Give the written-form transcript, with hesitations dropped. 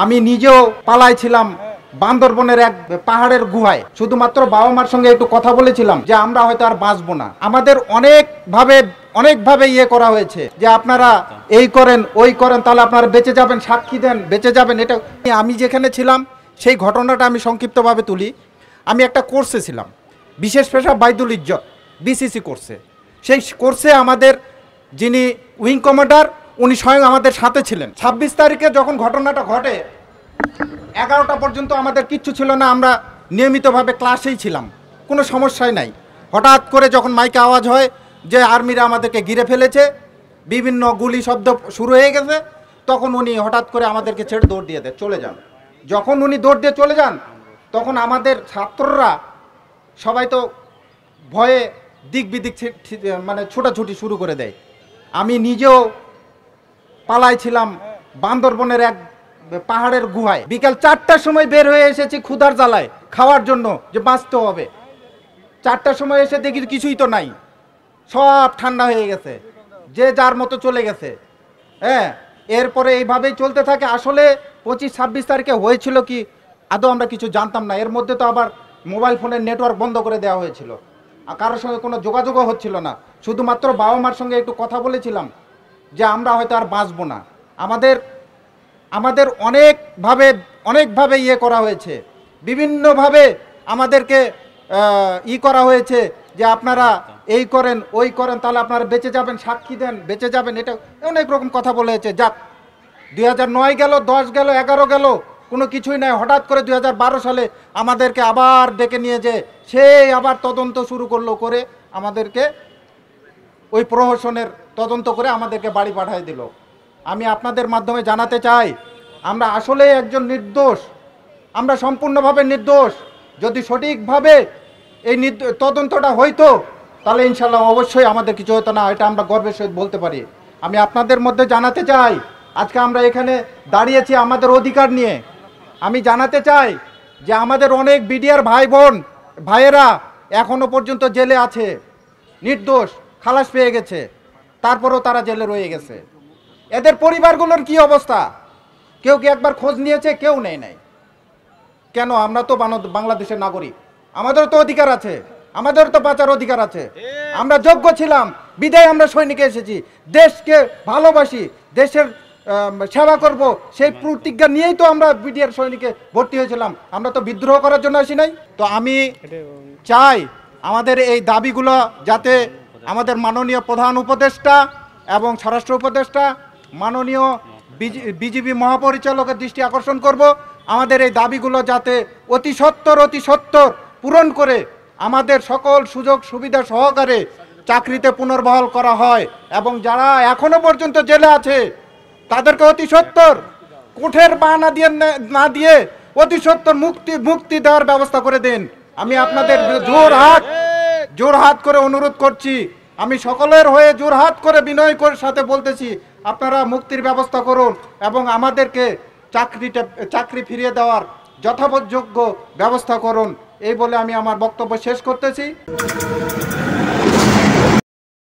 আমি নিজেও পালাইছিলাম বান্দরবনের এক পাহাড়ের গুহায়, শুধুমাত্র বাবা মার সঙ্গে একটু কথা বলেছিলাম যে আমরা হয়তো আর বাঁচবো না। আমাদের অনেকভাবে ইয়ে করা হয়েছে যে আপনারা এই করেন ওই করেন, তাহলে আপনারা বেঁচে যাবেন, সাক্ষী দেন বেঁচে যাবেন। এটা আমি যেখানে ছিলাম সেই ঘটনাটা আমি সংক্ষিপ্তভাবে তুলি। আমি একটা কোর্সে ছিলাম, বিশেষ পেশা বাইদুল ইজ্জত, বিসিসি কোর্সে। সেই কোর্সে আমাদের যিনি উইং কমান্ডার উনি স্বয়ং আমাদের সাথে ছিলেন। 26 তারিখে যখন ঘটনাটা ঘটে 11টা পর্যন্ত আমাদের কিচ্ছু ছিল না, আমরা নিয়মিতভাবে ক্লাসেই ছিলাম, কোনো সমস্যাই নাই। হঠাৎ করে যখন মাইকে আওয়াজ হয় যে আর্মিরা আমাদেরকে ঘিরে ফেলেছে, বিভিন্ন গুলি শব্দ শুরু হয়ে গেছে, তখন উনি হঠাৎ করে আমাদেরকে ছেড়ে দৌড় দিয়ে চলে যান। যখন উনি দৌড় দিয়ে চলে যান তখন আমাদের ছাত্ররা সবাই তো ভয়ে দিক বিদিক মানে ছোটাছুটি শুরু করে দেয়। আমি নিজেও পালাইছিলাম বান্দরবনের এক পাহাড়ের গুহায়। বিকাল 4টার সময় বের হয়ে এসেছি ক্ষুধার জ্বালায় খাওয়ার জন্য, যে বাঁচতে হবে। 4টার সময় এসে দেখি কিছুই তো নাই, সব ঠান্ডা হয়ে গেছে, যে যার মতো চলে গেছে। হ্যাঁ, এরপরে এইভাবেই চলতে থাকে। আসলে 25-26 তারিখে হয়েছিল কি আদৌ আমরা কিছু জানতাম না। এর মধ্যে তো আবার মোবাইল ফোনের নেটওয়ার্ক বন্ধ করে দেওয়া হয়েছিল, আর কারোর সঙ্গে কোনো যোগাযোগও হচ্ছিল না। শুধুমাত্র বাবা মার সঙ্গে একটু কথা বলেছিলাম যে আমরা হয়তো আর বাঁচবো না। আমাদের অনেকভাবে ইয়ে করা হয়েছে, বিভিন্নভাবে আমাদেরকে করা হয়েছে যে আপনারা এই করেন ওই করেন, তাহলে আপনারা বেঁচে যাবেন, সাক্ষী দেন বেঁচে যাবেন। এটা অনেক রকম কথা বলেছে। যাক, 2009 গেল, 10 গেল, 11 গেল, কোনো কিছুই নাই। হঠাৎ করে 2012 সালে আমাদেরকে আবার ডেকে নিয়ে যে সেই আবার তদন্ত শুরু করলো, করে আমাদেরকে ওই প্রহসনের তদন্ত করে আমাদেরকে বাড়ি পাঠিয়ে দিল। আমি আপনাদের মাধ্যমে জানাতে চাই আমরা আসলে একজন নির্দোষ, আমরা সম্পূর্ণভাবে নির্দোষ। যদি সঠিকভাবে এই তদন্তটা হইতো তাহলে ইনশাল্লাহ অবশ্যই আমাদের কিছু হতো না, এটা আমরা গর্বের সহিত বলতে পারি। আমি আপনাদের মধ্যে জানাতে চাই আজকে আমরা এখানে দাঁড়িয়েছি আমাদের অধিকার নিয়ে। আমি জানাতে চাই যে আমাদের অনেক বিডিআর ভাইয়েরা এখনো পর্যন্ত জেলে আছে, নির্দোষ, খালাস পেয়ে গেছে, তারপরেও তারা জেলে রয়ে গেছে। এদের পরিবারগুলোর কি অবস্থা? কেউ কি একবার খোঁজ নিয়েছে? কেউ নেই নাই। কেন? আমরা তো বাংলাদেশের নাগরিক, আমাদেরও তো অধিকার আছে, আমাদের তো বাঁচার অধিকার আছে। আমরা যোগ্য ছিলাম বিদায় আমরা সৈনিকে এসেছি, দেশকে ভালোবাসি, দেশের সেবা করব, সেই প্রতিজ্ঞা নিয়েই তো আমরা বিডিআর সৈনিকে ভর্তি হয়েছিলাম। আমরা তো বিদ্রোহ করার জন্য আসি নাই। তো আমি চাই আমাদের এই দাবিগুলো যাতে আমাদের মাননীয় প্রধান উপদেষ্টা এবং স্বরাষ্ট্র উপদেষ্টা, মাননীয় বিজিবি মহাপরিচালকের দৃষ্টি আকর্ষণ করব, আমাদের এই দাবিগুলো যাতে অতি সত্বর পূরণ করে আমাদের সকল সুযোগ সুবিধা সহকারে চাকরিতে পুনর্বহাল করা হয়। এবং যারা এখনো পর্যন্ত জেলে আছে তাদেরকে অতি সত্বর কোঠের বাহানা না দিয়ে অতি সত্বর মুক্তি দেওয়ার ব্যবস্থা করে দিন। আমি আপনাদের জোর হাত করে অনুরোধ করছি, আমি সকলের হয়ে জোর হাত করে বিনয় করে সাথে বলতেছি, আপনারা মুক্তির ব্যবস্থা করুন এবং আমাদেরকে চাকরি ফিরিয়ে দেওয়ার যথাযোগ্য ব্যবস্থা করুন। এই বলে আমি আমার বক্তব্য শেষ করতেছি।